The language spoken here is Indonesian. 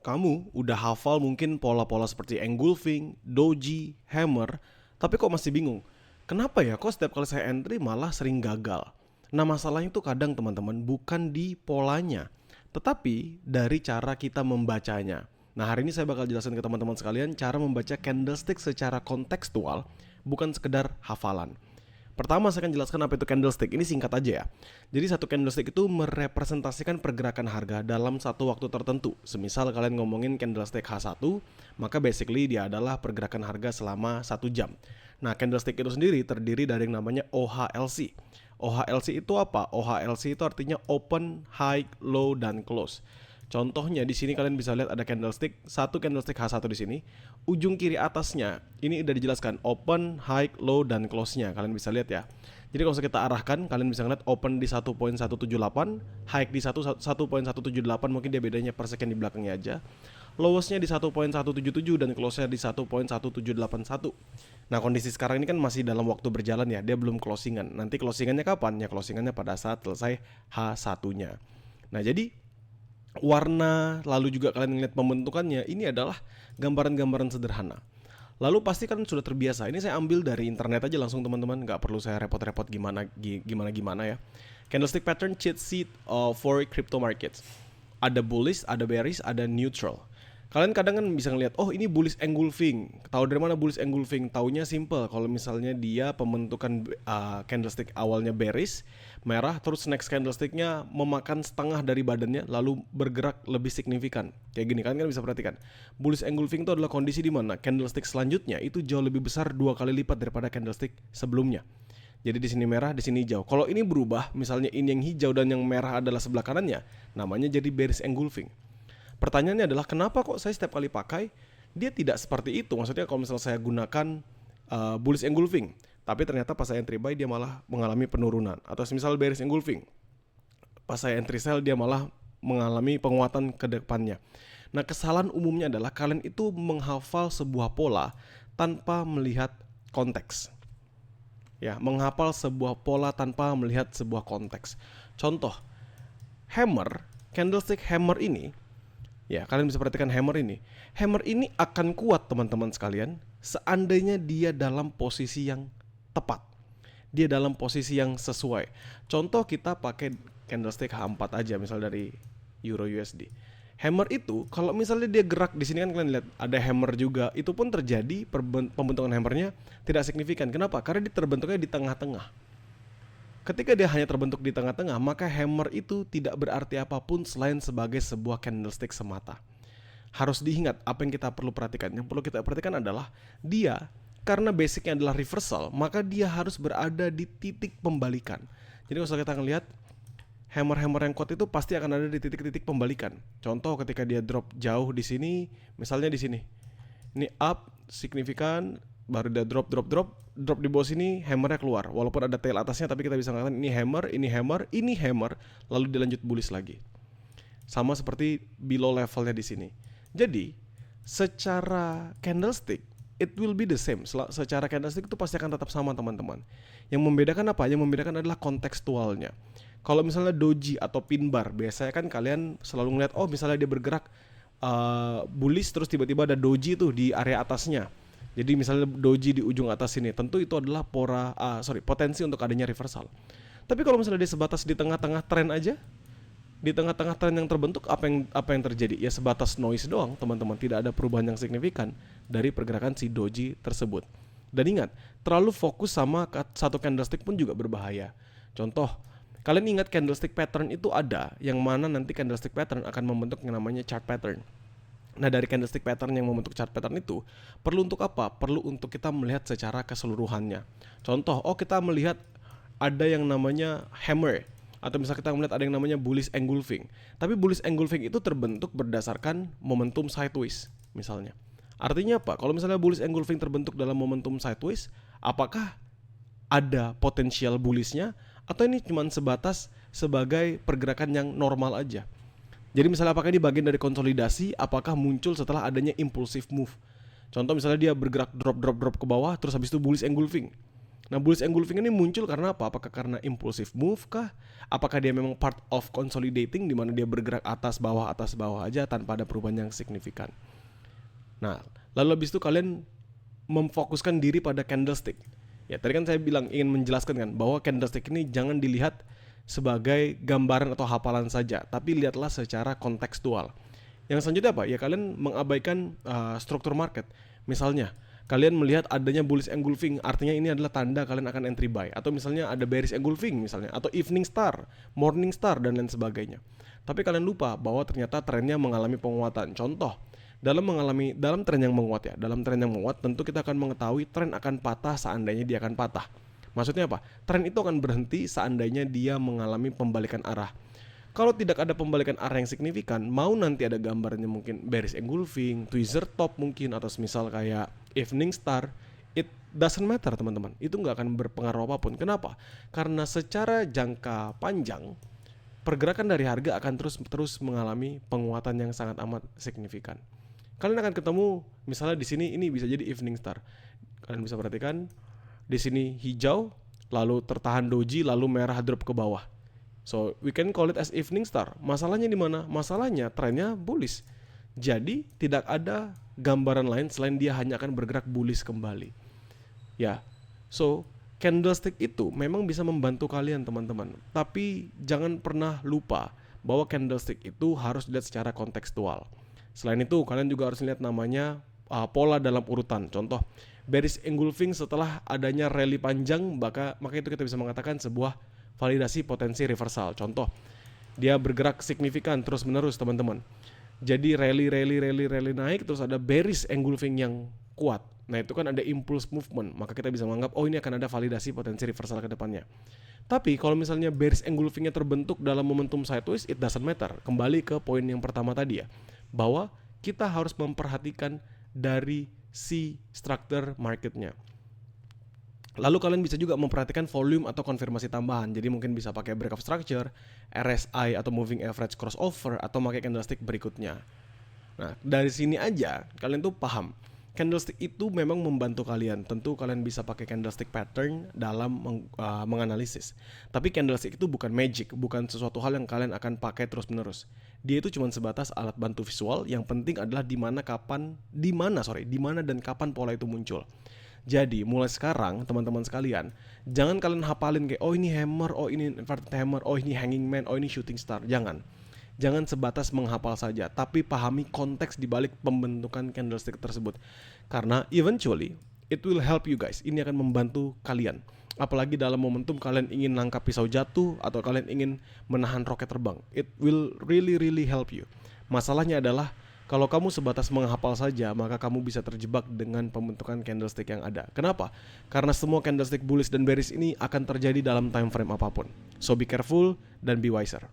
Kamu udah hafal mungkin pola-pola seperti engulfing, doji, hammer, tapi kok masih bingung? Kenapa ya kok setiap kali saya entry malah sering gagal? Nah masalahnya tuh kadang teman-teman bukan di polanya, tetapi dari cara kita membacanya. Nah hari ini saya bakal jelasin ke teman-teman sekalian cara membaca candlestick secara kontekstual, bukan sekedar hafalan. Pertama saya akan jelaskan apa itu candlestick. Ini singkat aja ya. Jadi satu candlestick itu merepresentasikan pergerakan harga dalam satu waktu tertentu. Semisal kalian ngomongin candlestick H1, maka basically dia adalah pergerakan harga selama 1 jam. Nah candlestick itu sendiri terdiri dari yang namanya OHLC. OHLC itu apa? OHLC itu artinya open, high, low, dan close. Contohnya di sini kalian bisa lihat ada candlestick, satu candlestick H1 di sini. Ujung kiri atasnya ini udah dijelaskan open, high, low, dan close-nya. Kalian bisa lihat ya. Jadi kalau kita arahkan, kalian bisa lihat open di 1.178, high di 1.178, mungkin dia bedanya per second di belakangnya aja. Lowest-nya di 1.177 dan close-nya di 1.1781. Nah, kondisi sekarang ini kan masih dalam waktu berjalan ya, dia belum closingan. Nanti closingannya kapan? Ya closingannya pada saat selesai H1-nya. Nah, jadi warna, lalu juga kalian melihat pembentukannya, ini adalah gambaran-gambaran sederhana. Lalu pasti kalian sudah terbiasa. Ini saya ambil dari internet aja langsung teman-teman, nggak perlu saya repot-repot gimana ya. Candlestick pattern cheat sheet for crypto markets. Ada bullish, ada bearish, ada neutral. Kalian kadang kan bisa ngeliat, oh ini bullish engulfing. Tahu dari mana bullish engulfing? Taunya simple. Kalau misalnya dia pembentukan candlestick awalnya bearish, merah, terus next candlesticknya memakan setengah dari badannya, lalu bergerak lebih signifikan. Kayak gini, kalian kan bisa perhatikan. Bullish engulfing itu adalah kondisi di mana candlestick selanjutnya itu jauh lebih besar 2 kali lipat daripada candlestick sebelumnya. Jadi di sini merah, di sini hijau. Kalau ini berubah, misalnya ini yang hijau dan yang merah adalah sebelah kanannya, namanya jadi bearish engulfing. Pertanyaannya adalah kenapa kok saya setiap kali pakai dia tidak seperti itu? Maksudnya kalau misalnya saya gunakan bullish engulfing, tapi ternyata pas saya entry buy dia malah mengalami penurunan. Atau misal bearish engulfing, pas saya entry sell dia malah mengalami penguatan ke depannya. Nah kesalahan umumnya adalah kalian itu menghafal sebuah pola tanpa melihat konteks. Ya, menghafal sebuah pola tanpa melihat sebuah konteks. Contoh, hammer, candlestick hammer ini. Ya, kalian bisa perhatikan hammer ini. Hammer ini akan kuat teman-teman sekalian seandainya dia dalam posisi yang tepat. Dia dalam posisi yang sesuai. Contoh kita pakai candlestick H4 aja misal dari Euro USD. Hammer itu kalau misalnya dia gerak di sini kan kalian lihat ada hammer juga, itu pun terjadi pembentukan hammernya tidak signifikan. Kenapa? Karena dia terbentuknya di tengah-tengah. Ketika dia hanya terbentuk di tengah-tengah, maka hammer itu tidak berarti apapun selain sebagai sebuah candlestick semata. Harus diingat apa yang kita perlu perhatikan. Yang perlu kita perhatikan adalah dia, karena basicnya adalah reversal, maka dia harus berada di titik pembalikan. Jadi kalau kita ngelihat hammer-hammer yang kuat itu pasti akan ada di titik-titik pembalikan. Contoh ketika dia drop jauh di sini, misalnya di sini. Ini up signifikan, baru dia drop di bawah sini hammernya keluar walaupun ada tail atasnya, tapi kita bisa mengatakan ini hammer, lalu dilanjut bullish lagi, sama seperti below levelnya di sini. Jadi secara candlestick it will be the same. Secara candlestick itu pasti akan tetap sama teman-teman. Yang membedakan apa? Yang membedakan adalah kontekstualnya. Kalau misalnya doji atau pin bar, biasanya kan kalian selalu ngeliat, oh misalnya dia bergerak bullish terus tiba-tiba ada doji tuh di area atasnya. Jadi misalnya doji di ujung atas sini, tentu itu adalah potensi untuk adanya reversal. Tapi kalau misalnya dia sebatas di tengah-tengah tren aja, di tengah-tengah tren yang terbentuk, apa yang terjadi? Ya sebatas noise doang, teman-teman. Tidak ada perubahan yang signifikan dari pergerakan si doji tersebut. Dan ingat, terlalu fokus sama satu candlestick pun juga berbahaya. Contoh, kalian ingat candlestick pattern itu ada, yang mana nanti candlestick pattern akan membentuk yang namanya chart pattern. Nah dari candlestick pattern yang membentuk chart pattern itu perlu untuk apa? Perlu untuk kita melihat secara keseluruhannya. Contoh, kita melihat ada yang namanya hammer, atau misalnya kita melihat ada yang namanya bullish engulfing. Tapi bullish engulfing itu terbentuk berdasarkan momentum sideways misalnya. Artinya apa? Kalau misalnya bullish engulfing terbentuk dalam momentum sideways, apakah ada potensial bullishnya atau ini cuma sebatas sebagai pergerakan yang normal aja? Jadi misalnya apakah ini bagian dari konsolidasi, apakah muncul setelah adanya impulsive move. Contoh misalnya dia bergerak drop ke bawah, terus habis itu bullish engulfing. Nah, bullish engulfing ini muncul karena apa? Apakah karena impulsive move kah? Apakah dia memang part of consolidating di mana dia bergerak atas bawah aja tanpa ada perubahan yang signifikan? Nah, lalu habis itu kalian memfokuskan diri pada candlestick. Ya, tadi kan saya bilang ingin menjelaskan kan bahwa candlestick ini jangan dilihat sebagai gambaran atau hafalan saja, tapi lihatlah secara kontekstual. Yang selanjutnya apa? Ya kalian mengabaikan struktur market. Misalnya, kalian melihat adanya bullish engulfing, artinya ini adalah tanda kalian akan entry buy. Atau misalnya ada bearish engulfing misalnya, atau evening star, morning star, dan lain sebagainya. Tapi kalian lupa bahwa ternyata trennya mengalami penguatan. Contoh, dalam tren yang menguat ya, dalam tren yang menguat tentu kita akan mengetahui tren akan patah seandainya dia akan patah. Maksudnya apa? Tren itu akan berhenti seandainya dia mengalami pembalikan arah. Kalau tidak ada pembalikan arah yang signifikan, mau nanti ada gambarnya mungkin bearish engulfing, tweezer top mungkin, atau semisal kayak evening star, it doesn't matter teman-teman. Itu nggak akan berpengaruh apapun. Kenapa? Karena secara jangka panjang, pergerakan dari harga akan terus mengalami penguatan yang sangat amat signifikan. Kalian akan ketemu misalnya di sini ini bisa jadi evening star. Kalian bisa perhatikan di sini hijau, lalu tertahan doji, lalu merah drop ke bawah. So we can call it as evening star. Masalahnya di mana? Masalahnya trennya bullish. Jadi tidak ada gambaran lain selain dia hanya akan bergerak bullish kembali. Ya, so candlestick itu memang bisa membantu kalian teman-teman. Tapi jangan pernah lupa bahwa candlestick itu harus dilihat secara kontekstual. Selain itu kalian juga harus lihat namanya pola dalam urutan. Contoh, bearish engulfing setelah adanya rally panjang, maka itu kita bisa mengatakan sebuah validasi potensi reversal. Contoh, dia bergerak signifikan terus menerus teman-teman. Jadi rally naik, terus ada bearish engulfing yang kuat. Nah itu kan ada impulse movement, maka kita bisa menganggap oh ini akan ada validasi potensi reversal ke depannya. Tapi kalau misalnya bearish engulfingnya terbentuk dalam momentum sideways, it doesn't matter. Kembali ke poin yang pertama tadi ya, bahwa kita harus memperhatikan dari si struktur marketnya. Lalu kalian bisa juga memperhatikan volume atau konfirmasi tambahan. Jadi mungkin bisa pakai breakout structure, RSI atau moving average crossover, atau pakai candlestick berikutnya. Nah, dari sini aja kalian tuh paham. Candlestick itu memang membantu kalian. Tentu kalian bisa pakai candlestick pattern dalam menganalisis. Tapi candlestick itu bukan magic, bukan sesuatu hal yang kalian akan pakai terus-menerus. Dia itu cuma sebatas alat bantu visual. Yang penting adalah di mana dan kapan pola itu muncul. Jadi mulai sekarang teman-teman sekalian, jangan kalian hafalin kayak oh ini hammer, oh ini inverted hammer, oh ini hanging man, oh ini shooting star. Jangan sebatas menghafal saja, tapi pahami konteks di balik pembentukan candlestick tersebut. Karena eventually it will help you guys. Ini akan membantu kalian. Apalagi dalam momentum kalian ingin nangkap pisau jatuh atau kalian ingin menahan roket terbang. It will really help you. Masalahnya adalah kalau kamu sebatas menghafal saja, maka kamu bisa terjebak dengan pembentukan candlestick yang ada. Kenapa? Karena semua candlestick bullish dan bearish ini akan terjadi dalam time frame apapun. So be careful dan be wiser.